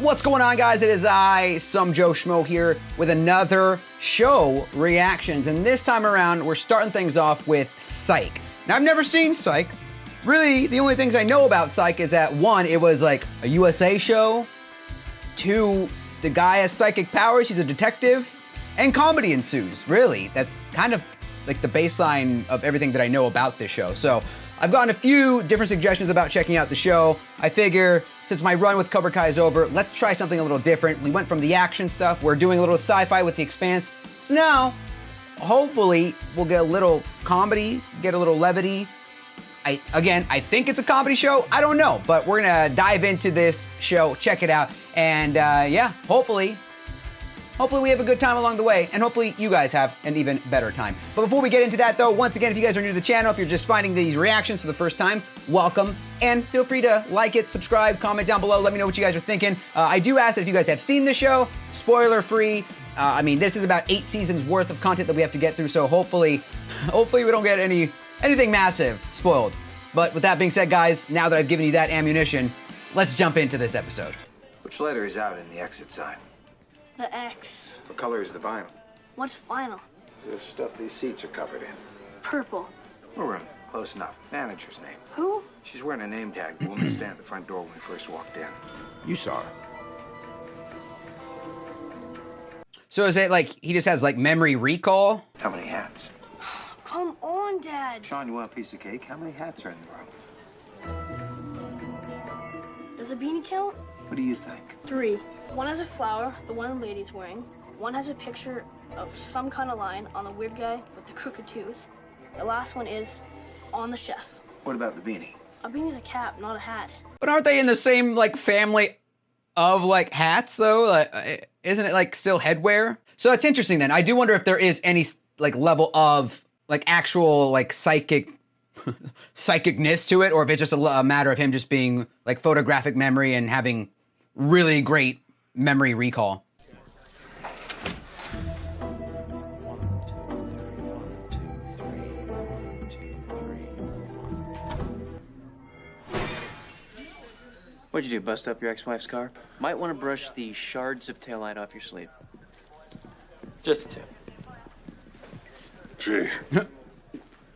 What's going on, guys? It is I, some Joe Schmo here with another show reactions. And this time around, we're starting things off with Psych. Now, I've never seen Psych. Really, the only things I know about Psych is that one, it was like a USA show. Two, the guy has psychic powers, he's a detective, and comedy ensues. Really, that's kind of like the baseline of everything that I know about this show. So I've gotten a few different suggestions about checking out the show. I figure since my run with Cobra Kai is over, let's try something a little different. We went from the action stuff, we're doing a little sci-fi with The Expanse. So now, hopefully, we'll get a little comedy, get a little levity. I think it's a comedy show, I don't know, but we're gonna dive into this show, check it out, and yeah, hopefully we have a good time along the way, and hopefully you guys have an even better time. But before we get into that though, once again, if you guys are new to the channel, if you're just finding these reactions for the first time, welcome, and feel free to like it, subscribe, comment down below, let me know what you guys are thinking. I do ask that if you guys have seen the show, spoiler free. I mean, this is about 8 seasons worth of content that we have to get through, so hopefully we don't get anything massive spoiled. But with that being said, guys, now that I've given you that ammunition, let's jump into this episode. Which letter is out in the exit sign? The X. What color is the vinyl? What's vinyl? The stuff these seats are covered in. Purple. Maroon. Close enough. Manager's name. Who? She's wearing a name tag. The woman standing at the front door when we first walked in. You saw her. So is it like he just has like memory recall? How many hats? Come on, Dad. Sean, you want a piece of cake? How many hats are in the room? Does a beanie count? What do you think? 3. One has a flower, the one the lady's wearing. One has a picture of some kind of line on the weird guy with the crooked tooth. The last one is on the chef. What about the beanie? A beanie's a cap, not a hat. But aren't they in the same like family of like hats though? Like, isn't it like still headwear? So that's interesting then. I do wonder if there is any like level of like actual like psychicness to it, or if it's just a matter of him just being like photographic memory and having really great memory recall. What'd you do, bust up your ex-wife's car? Might want to brush the shards of taillight off your sleeve. Just a tip. Gee.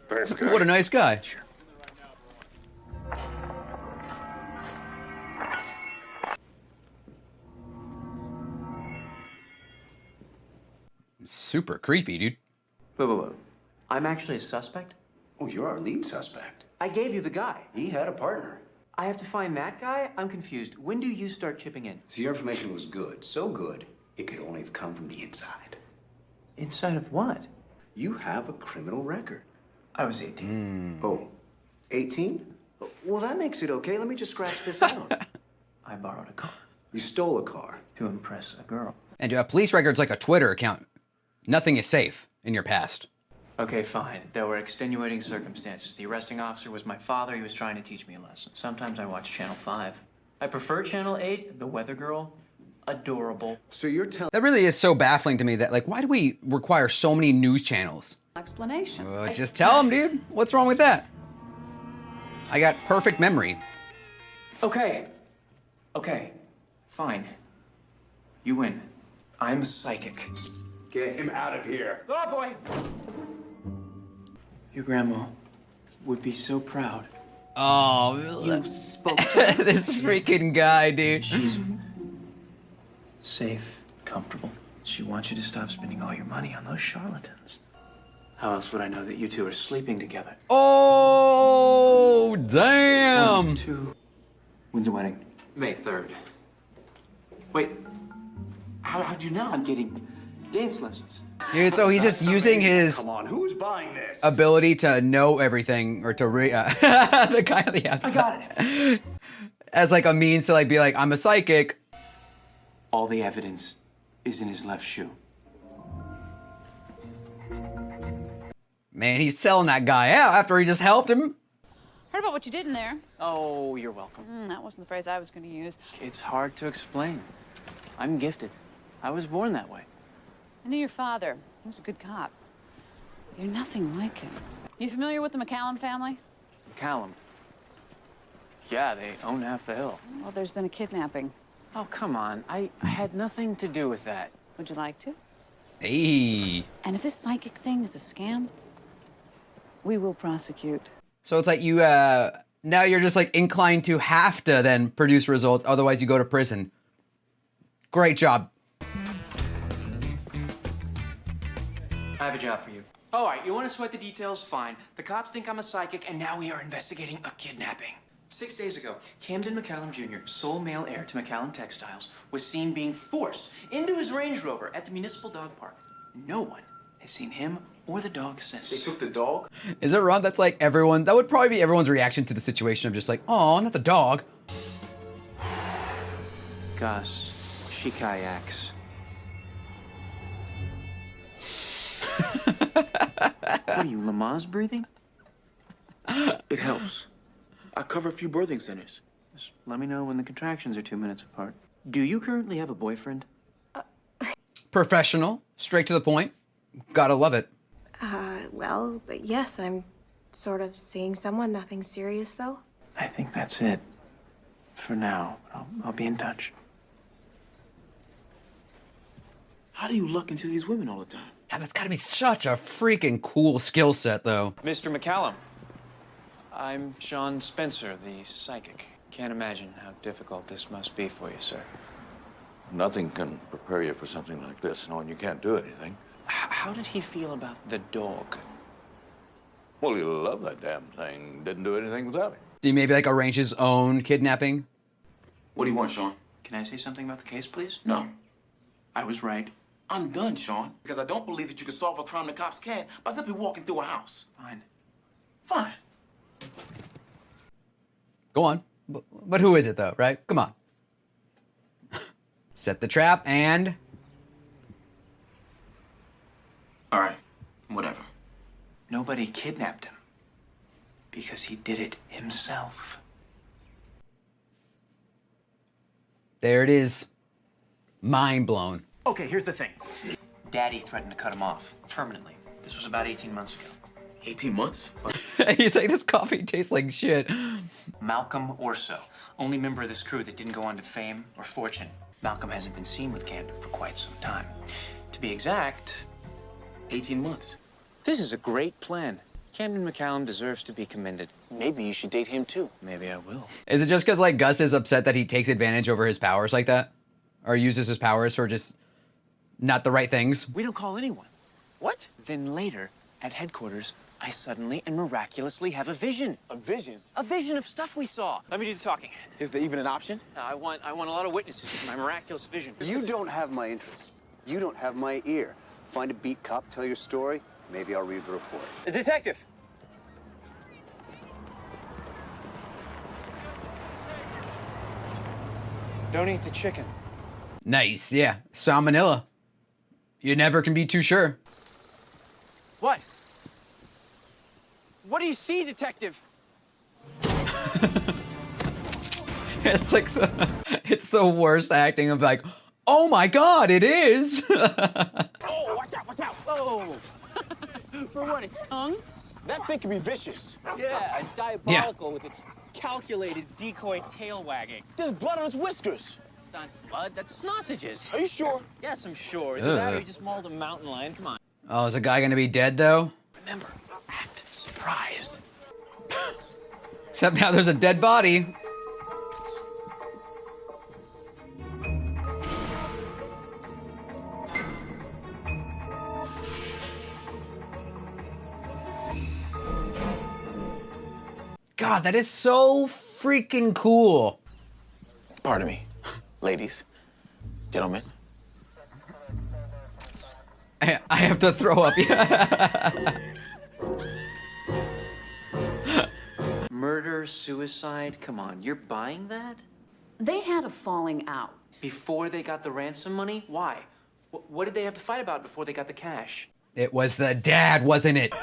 Thanks, guy. What a nice guy. Sure. Super creepy, dude. Whoa. I'm actually a suspect? Oh, you're our lead suspect. I gave you the guy. He had a partner. I have to find that guy? I'm confused. When do you start chipping in? So your information was good. So good, it could only have come from the inside. Inside of what? You have a criminal record. I was 18. Oh, 18? Well, that makes it okay. Let me just scratch this out. I borrowed a car You stole a car. to impress a girl. And a police record's like a Twitter account. Nothing is safe in your past. Okay, fine. There were extenuating circumstances. The arresting officer was my father. He was trying to teach me a lesson. Sometimes I watch Channel 5. I prefer Channel 8. The Weather Girl. Adorable. So you're telling... That really is so baffling to me that like, why do we require so many news channels? Explanation. Just tell them, dude. What's wrong with that? I got perfect memory. Okay, fine. You win. I'm psychic. Get him out of here. Oh, boy! Your grandma would be so proud. Oh, You spoke to this freaking guy, dude. She's safe, comfortable. She wants you to stop spending all your money on those charlatans. How else would I know that you two are sleeping together? Oh, damn. 1, 2. When's the wedding? May 3rd. Wait, how'd you know? I'm getting dance lessons. Dude, so he's just using his Come on, who's buying this? ability to know everything or to the guy on the outside. I got it. As like a means to like be like, I'm a psychic. All the evidence is in his left shoe. Man, he's selling that guy out after he just helped him. Heard about what you did in there. Oh, you're welcome. That wasn't the phrase I was going to use. It's hard to explain. I'm gifted. I was born that way. I knew your father. He was a good cop. You're nothing like him. You familiar with the McCallum family? McCallum. Yeah, they own half the hill. Well, there's been a kidnapping. Oh, come on. I had nothing to do with that. Would you like to? Hey. And if this psychic thing is a scam, we will prosecute. So it's like you, now you're just like inclined to have to then produce results, otherwise you go to prison. Great job. I have a job for you. All right, you want to sweat the details? Fine. The cops think I'm a psychic, and now we are investigating a kidnapping. 6 days ago, Camden McCallum Jr., sole male heir to McCallum Textiles, was seen being forced into his Range Rover at the municipal dog park. No one has seen him or the dog since. They took the dog? Is it wrong? That's like everyone, that would probably be everyone's reaction to the situation of just like, oh, not the dog. Gus, she kayaks. What are you, Lamaze breathing? It helps. I cover a few birthing centers. Just let me know when the contractions are 2 minutes apart. Do you currently have a boyfriend? Professional, straight to the point. Gotta love it. Well, yes, I'm sort of seeing someone. Nothing serious, though. I think that's it. For now. I'll be in touch. How do you luck into these women all the time? God, that's gotta be such a freaking cool skill set, though. Mr. McCallum, I'm Sean Spencer, the psychic. Can't imagine how difficult this must be for you, sir. Nothing can prepare you for something like this, knowing you can't do anything. How did he feel about the dog? Well, he loved that damn thing. Didn't do anything without it. Do you maybe like arrange his own kidnapping? What do you want, Sean? Can I say something about the case, please? No. I was right. I'm done, Sean. Because I don't believe that you can solve a crime the cops can by simply walking through a house. Fine. Fine. Go on. But who is it, though, right? Come on. Set the trap and... All right. Whatever. Nobody kidnapped him. Because he did it himself. There it is. Mind blown. Okay, here's the thing. Daddy threatened to cut him off permanently. This was about 18 months ago. 18 months? He's like, this coffee tastes like shit. Malcolm Orso, only member of this crew that didn't go on to fame or fortune. Malcolm hasn't been seen with Camden for quite some time. To be exact, 18 months. this is a great plan. Camden McCallum deserves to be commended. Maybe you should date him too. Maybe I will. Is it just because like Gus is upset that he takes advantage over his powers like that? Or uses his powers for just not the right things? We don't call anyone. What? Then later, at headquarters, I suddenly and miraculously have a vision. A vision? A vision of stuff we saw. Let me do the talking. Is there even an option? I want a lot of witnesses to my miraculous vision. You don't have my interest. You don't have my ear. Find a beat cop, tell your story. Maybe I'll read the report. The detective. Don't eat the chicken. Nice, yeah. Salmonella. You never can be too sure. What? What do you see, detective? It's like it's the worst acting of like, oh my God, it is. Oh, watch out, watch out. Oh. For what, its tongue? That thing can be vicious. Yeah, diabolical with its calculated decoy tail wagging. There's blood on its whiskers. It's not blood, that's sausages. Are you sure? Yes, I'm sure. Either that or you just mauled a mountain lion. Come on. Oh, is the guy gonna be dead though? Remember, act surprised. Except now there's a dead body. God, that is so freaking cool. Pardon me, ladies, gentlemen. I have to throw up. Murder, suicide, come on, you're buying that? They had a falling out. Before they got the ransom money? Why? What did they have to fight about before they got the cash? It was the dad, wasn't it?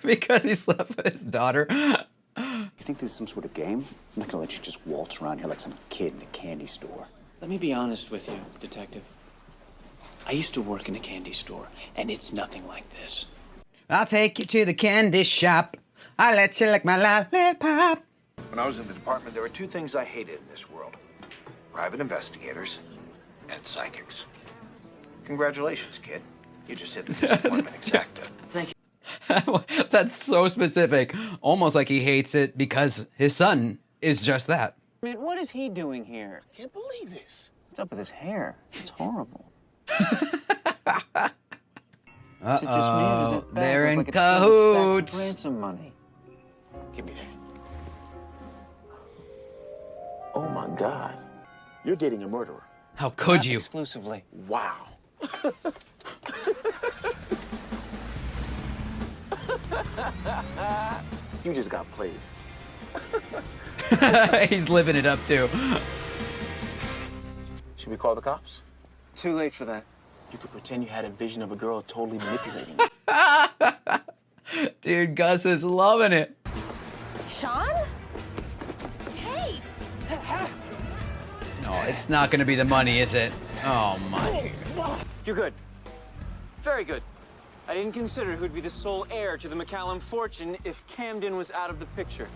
Because he slept with his daughter. You think this is some sort of game? I'm not gonna let you just waltz around here like some kid in a candy store. Let me be honest with you, detective. I used to work in a candy store, and it's nothing like this. I'll take you to the candy shop. I'll let you lick my lollipop. When I was in the department, there were two things I hated in this world. Private investigators and psychics. Congratulations, kid. You just hit the disappointment exacta. Thank you. That's so specific. Almost like he hates it because his son is just that. Man, what is he doing here? I can't believe this. What's up with his hair? It's horrible. Uh-oh. Is it just me, or does it They're in look like it's full of cahoots. stacks of ransom money? Give me that. Oh my God. You're dating a murderer. How could Not you? Exclusively. Wow. You just got played. He's living it up too. Should we call the cops? Too late for that. You could pretend you had a vision of a girl totally manipulating you. Dude, Gus is loving it. Sean? Hey! No, it's not gonna be the money, is it? Oh my. You're good. Very good. I didn't consider who'd be the sole heir to the McCallum fortune if Camden was out of the picture.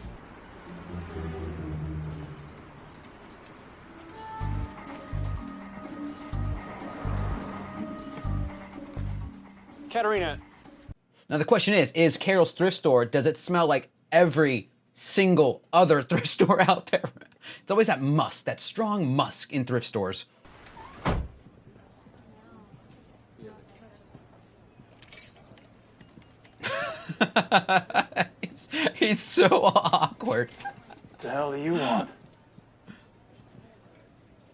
Katerina. Now the question is Carol's thrift store, does it smell like every single other thrift store out there? It's always that musk, that strong musk in thrift stores. he's so awkward. What the hell do you want?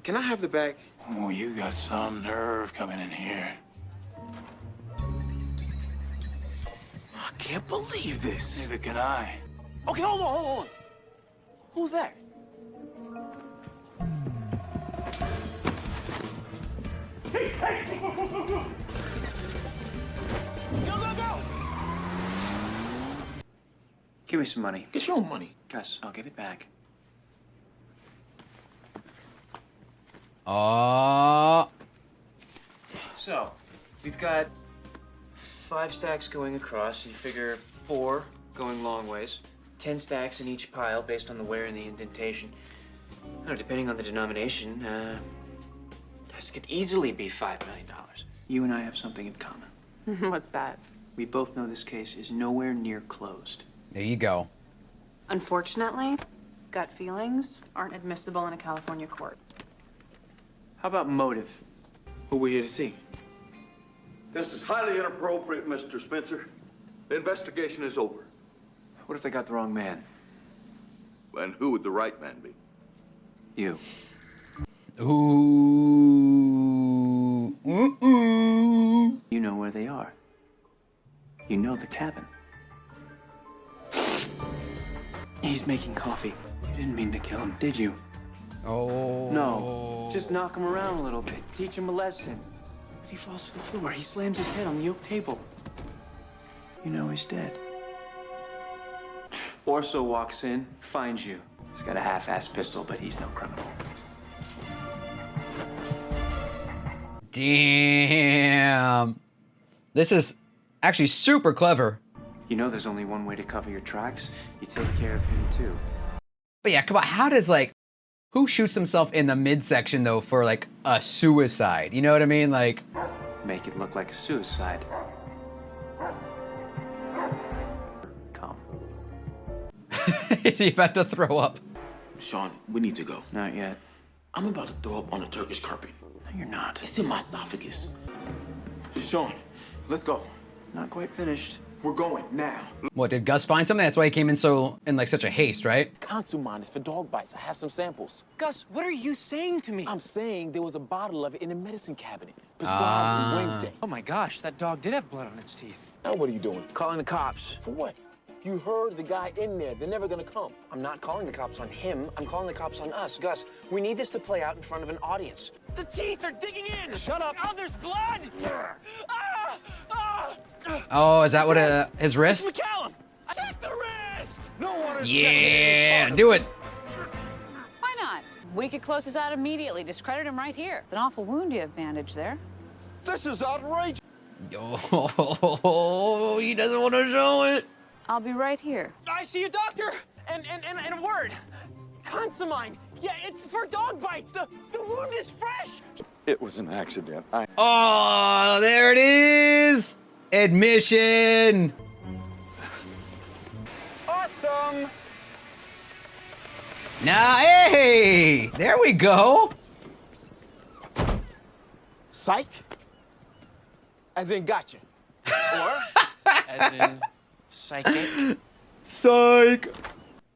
Can I have the bag? Oh, you got some nerve coming in here. I can't believe this. Neither can I. Okay, hold on. Who's that? Go! Give me some money. Get your own money. Gus, I'll give it back. So, we've got 5 stacks going across. You figure 4 going long ways. 10 stacks in each pile based on the wear and the indentation. I don't know, depending on the denomination, this could easily be $5 million. You and I have something in common. What's that? We both know this case is nowhere near closed. There you go. Unfortunately, gut feelings aren't admissible in a California court. How about motive? Who we here to see? This is highly inappropriate, Mr. Spencer. The investigation is over. What if they got the wrong man? And who would the right man be? You. Ooh. Ooh. You know where they are. You know the cabin. He's making coffee. You didn't mean to kill him, did you? Oh. No. Just knock him around a little bit. Teach him a lesson. But he falls to the floor. He slams his head on the oak table. You know he's dead. Orso walks in, finds you. He's got a half-assed pistol, but he's no criminal. Damn. This is actually super clever. You know there's only one way to cover your tracks. You take care of him, too. But yeah, come on, how does who shoots himself in the midsection though for a suicide? You know what I mean? Make it look like a suicide. Come. Is he about to throw up? Sean, we need to go. Not yet. I'm about to throw up on the Turkish carpet. No, you're not. It's in my esophagus. Sean, let's go. Not quite finished. We're going now. What, did Gus find something? That's why he came in in such a haste, right? Consuman is for dog bites. I have some samples. Gus, what are you saying to me? I'm saying there was a bottle of it in the medicine cabinet. Prescribed Wednesday. Oh my gosh, that dog did have blood on its teeth. Now what are you doing? Calling the cops. For what? You heard the guy in there. They're never gonna come. I'm not calling the cops on him. I'm calling the cops on us. Gus, we need this to play out in front of an audience. The teeth are digging in! Shut up! Oh, there's blood! Oh, is that what his wrist? McCallum! Check the wrist! No one is Yeah, do it. Why not? We could close this out immediately. Discredit him right here. It's an awful wound you have bandaged there. This is outrageous. Oh, he doesn't want to show it. I'll be right here. I see you, doctor! And a word. Consamine! Yeah, it's for dog bites! The wound is fresh! It was an accident. Oh, there it is! Admission! Awesome! Now, hey! There we go! Psych? As in gotcha. Or, As in psychic. Psych!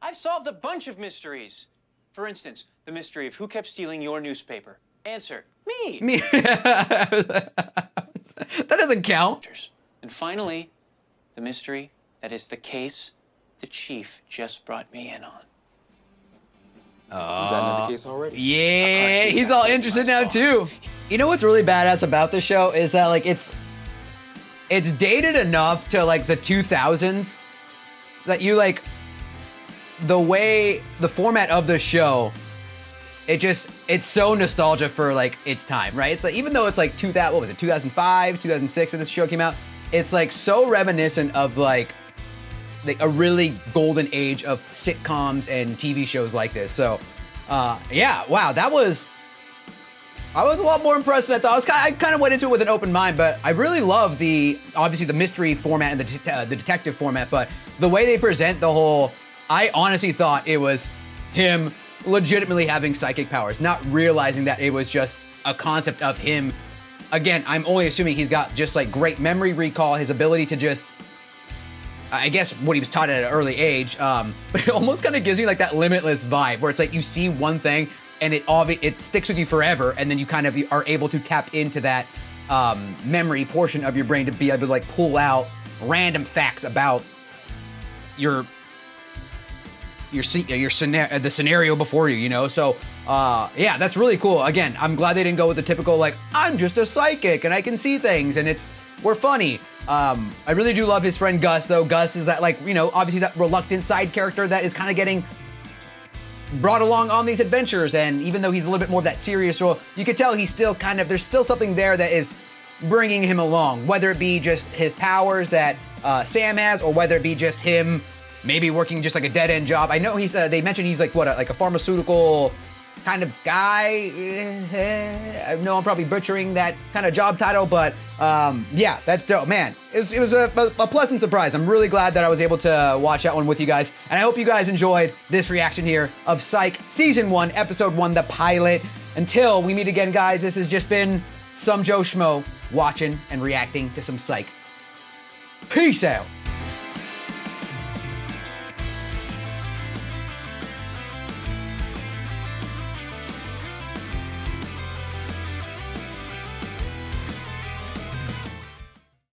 I've solved a bunch of mysteries. For instance, the mystery of who kept stealing your newspaper. Answer, me. Me. That doesn't count. And finally, the mystery that is the case the chief just brought me in on. you got another case already? Yeah, he's all interested now too. You know what's really badass about this show is that like it's dated enough to like the 2000s that you like the format of the show, it's so nostalgia for like its time, right? It's like, even though it's like 2005, 2006 when this show came out, it's like so reminiscent of like a really golden age of sitcoms and TV shows like this. So, yeah, wow, I was a lot more impressed than I thought. I kind of went into it with an open mind, but I really love obviously the mystery format and the detective format, but the way they present the whole, I honestly thought it was him legitimately having psychic powers, not realizing that it was just a concept of him. Again, I'm only assuming he's got just like great memory recall, his ability to just, I guess what he was taught at an early age, but it almost kind of gives me like that Limitless vibe where it's like you see one thing and it sticks with you forever, and then you kind of are able to tap into that memory portion of your brain to be able to like pull out random facts about the scenario before you, you know? So, yeah, that's really cool. Again, I'm glad they didn't go with the typical, like, I'm just a psychic and I can see things and we're funny. I really do love his friend Gus, though. Gus is that, like, you know, obviously that reluctant side character that is kind of getting brought along on these adventures, and even though he's a little bit more of that serious role, you could tell he's still there's still something there that is bringing him along, whether it be just his powers that Sam has, or whether it be just him maybe working just like a dead-end job. I know they mentioned he's like like a pharmaceutical kind of guy. I know I'm probably butchering that kind of job title, but yeah, that's dope, man. It was a pleasant surprise. I'm really glad that I was able to watch that one with you guys, and I hope you guys enjoyed this reaction here of Psych Season 1, Episode 1, the pilot. Until we meet again, guys, this has just been some Joe Schmo watching and reacting to some Psych. Peace out.